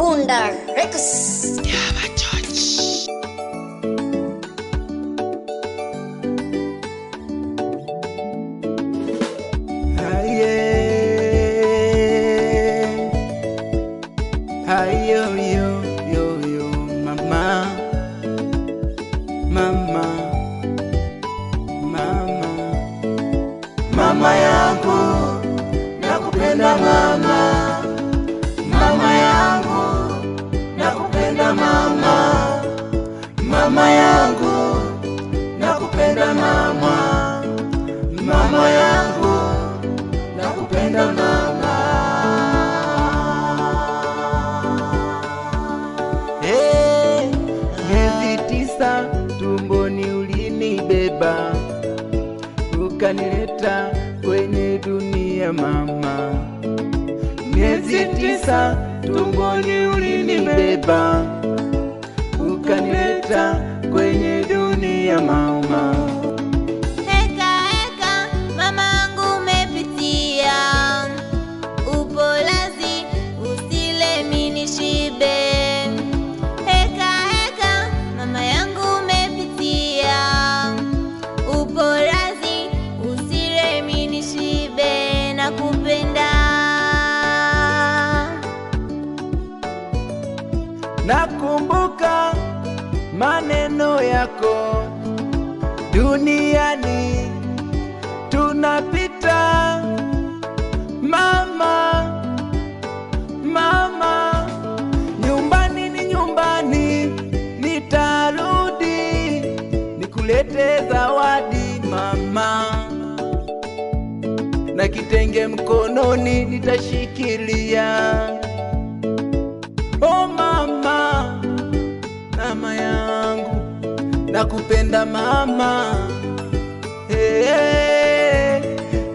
Bunda Records. Yaba George. Yo, mama, mama, mama, mama yangu, nakupenda mama, mama yangu, nakupenda mama, mama yangu, nakupenda mama, mama yangu, nakupenda mama. Miezi 9 tumboni ulinibeba, ukanileta kwenye dunia mama. Miezi 9 tumboni ulinibeba, ukanileta kwenye dunia mama. Heka heka mamangu umepitia, upo lazi usile mini shibe. Heka heka mama yangu umepitia, upo lazi usile mini shibe. Nakupenda, nakumbuka maneno yako, duniani tunapita mama, mama, nyumbani ni nyumbani, nitarudi nikulete zawadi mama, na kitenge mkononi nitashikilia. Oh mama, mama yangu, nakupenda mama.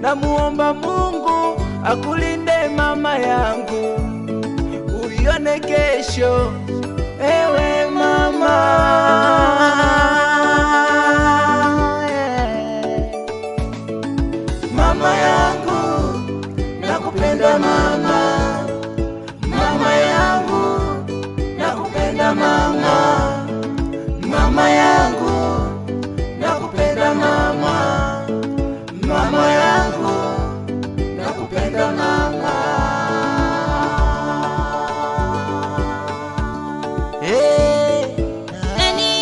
Namuomba Mungu akulinde mama yangu, uione kesho ewe mama. Mama yangu, nakupenda mama, mama yangu, nakupenda mama, mama yangu, nakupenda mama, mama yangu, nakupenda mama. nani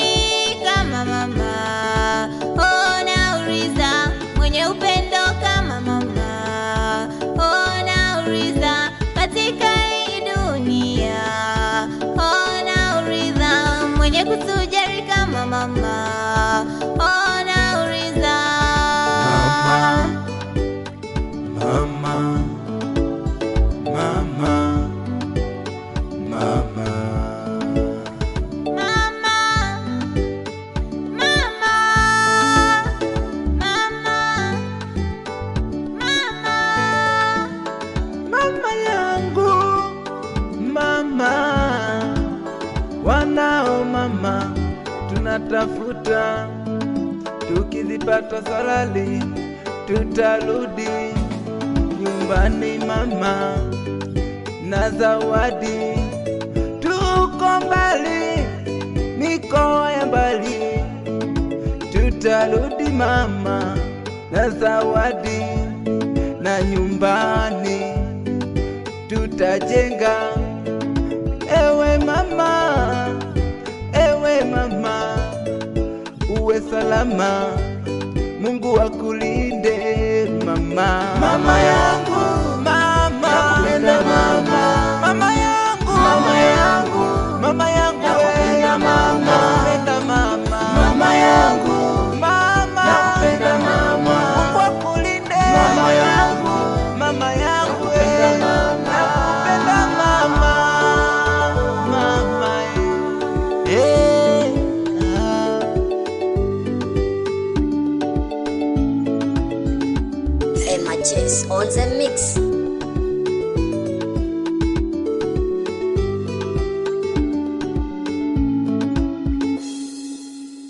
kama mama? Oh, nauliza, mwenye upendo kama mama? Oh, nauliza, katika hii dunia. Oh, nauliza, mwenye kutujali kama mama? Oh, nauliza. Mama, mama, mama, mama yangu, mama, wanao mama, tunatafuta, tukizipata salali tutarudi nyumbani mama, na zawadi. Tuko mbali, mikoa ya mbali, tutarudi mama, na zawadi, na nyumbani tutajenga. Ewe mama, ewe mama, uwe salama, Mungu akulinde mama. Mama yangu, mama, nakupenda mama, mama yangu, mama yangu, mama yangu, nakupenda mama, nakupenda mama, mama yangu, mama, nakupenda mama, Mungu akulinde mama yangu, mama yangu, nakupenda mama, nakupenda mama, mama, Matches on the mix.